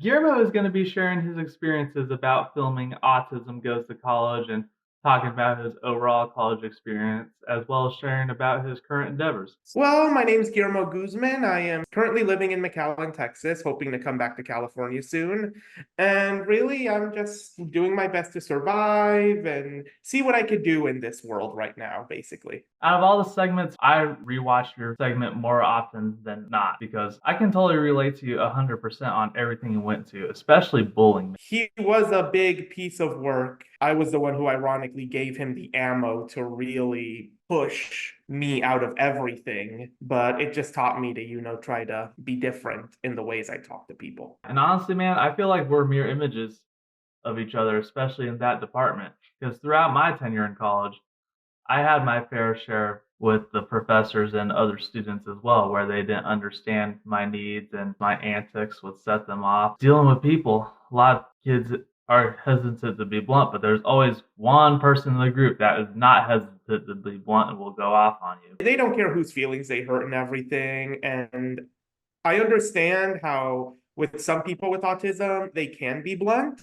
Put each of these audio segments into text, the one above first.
Guillermo is going to be sharing his experiences about filming Autism Goes to College and talking about his overall college experience, as well as sharing about his current endeavors. Well, my name is Guillermo Guzman. I am currently living in McAllen, Texas, hoping to come back to California soon. And really, I'm just doing my best to survive and see what I could do in this world right now, basically. Out of all the segments, I rewatch your segment more often than not because I can totally relate to you 100% on everything you went to, especially bullying. He was a big piece of work. I was the one who ironically gave him the ammo to really push me out of everything, but it just taught me to, try to be different in the ways I talk to people. And honestly, man, I feel like we're mirror images of each other, especially in that department. Because throughout my tenure in college, I had my fair share with the professors and other students as well, where they didn't understand my needs and my antics would set them off. Dealing with people, a lot of kids are hesitant to be blunt, but there's always one person in the group that is not hesitant to be blunt and will go off on you. They don't care whose feelings they hurt and everything. And I understand how, with some people with autism, they can be blunt.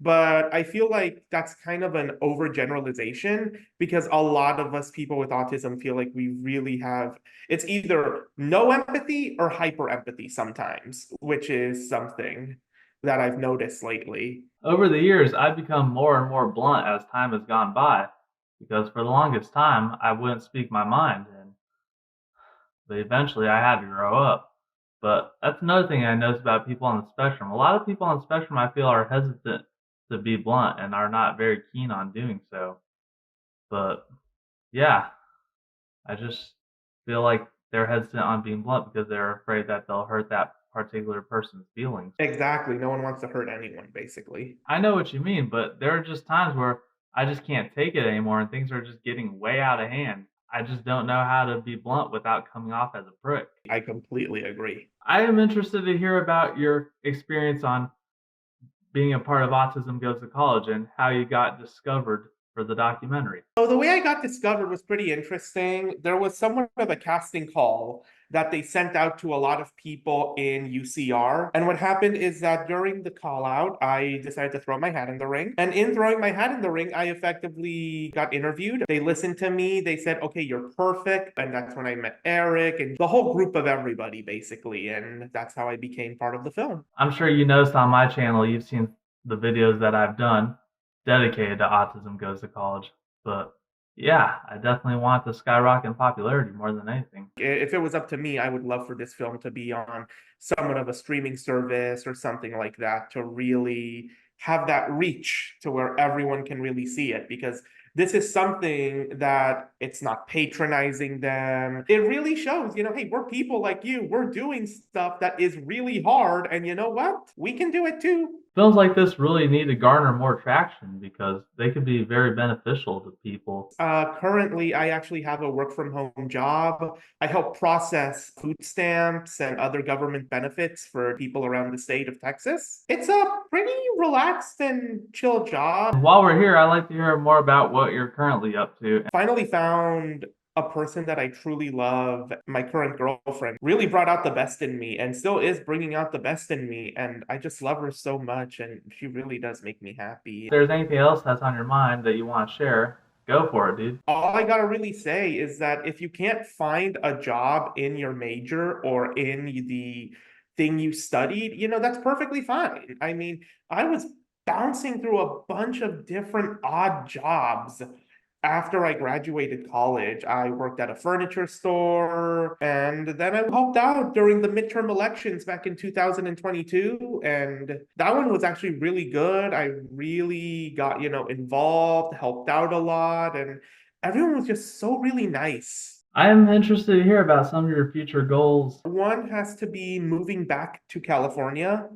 But I feel like that's kind of an overgeneralization because a lot of us people with autism feel like we really have it's either no empathy or hyper empathy sometimes, which is something that I've noticed lately. Over the years, I've become more and more blunt as time has gone by because for the longest time, I wouldn't speak my mind. But eventually I had to grow up. But that's another thing I notice about people on the spectrum. A lot of people on the spectrum I feel are hesitant to be blunt and are not very keen on doing so. But yeah, I just feel like they're hesitant on being blunt because they're afraid that they'll hurt that particular person's feelings. Exactly. No one wants to hurt anyone, basically. I know what you mean, but there are just times where I just can't take it anymore and things are just getting way out of hand. I just don't know how to be blunt without coming off as a prick. I completely agree. I am interested to hear about your experience on being a part of Autism Goes to College and how you got discovered for the documentary. So the way I got discovered was pretty interesting. There was somewhat of a casting call that they sent out to a lot of people in UCR. And what happened is that during the call out, I decided to throw my hat in the ring. And in throwing my hat in the ring, I effectively got interviewed. They listened to me. They said, okay, you're perfect. And that's when I met Eric and the whole group of everybody, basically. And that's how I became part of the film. I'm sure you noticed on my channel, you've seen the videos that I've done dedicated to Autism Goes to College. But yeah, I definitely want the skyrocket in popularity more than anything. If it was up to me, I would love for this film to be on somewhat of a streaming service or something like that to really have that reach to where everyone can really see it because this is something that it's not patronizing them. It really shows, hey, we're people like you. We're doing stuff that is really hard. And you know what? We can do it too. Films like this really need to garner more traction because they could be very beneficial to people. Currently, I actually have a work from home job. I help process food stamps and other government benefits for people around the state of Texas. It's a pretty relaxed and chill job. While we're here, I'd like to hear more about what you're currently up to. Finally found a person that I truly love. My current girlfriend really brought out the best in me and still is bringing out the best in me. And I just love her so much. And she really does make me happy. If there's anything else that's on your mind that you want to share, go for it, dude. All I gotta really say is that if you can't find a job in your major or in the thing you studied, that's perfectly fine. I mean, I was bouncing through a bunch of different odd jobs after I graduated college. I worked at a furniture store and then I helped out during the midterm elections back in 2022. And that one was actually really good. I really got, involved, helped out a lot, and everyone was just so really nice. I am interested to hear about some of your future goals. One has to be moving back to California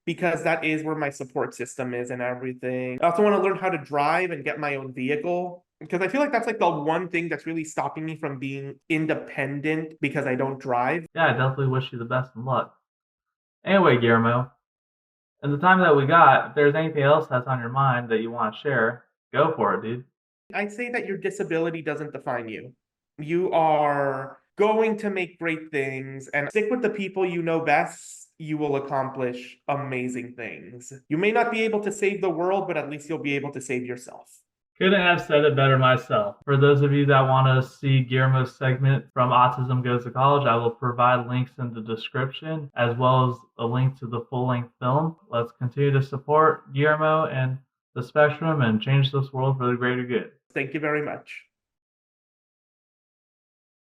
because that is where my support system is and everything. I also want to learn how to drive and get my own vehicle because I feel like that's like the one thing that's really stopping me from being independent because I don't drive. Yeah, I definitely wish you the best of luck. Anyway, Guillermo, in the time that we got, if there's anything else that's on your mind that you want to share, go for it, dude. I'd say that your disability doesn't define you. You are going to make great things and stick with the people you know best you will accomplish amazing things. You may not be able to save the world, but at least you'll be able to save yourself. Couldn't have said it better myself. For those of you that want to see Guillermo's segment from Autism Goes to College, I will provide links in the description as well as a link to the full-length film. Let's continue to support Guillermo and the spectrum and change this world for the greater good. Thank you very much.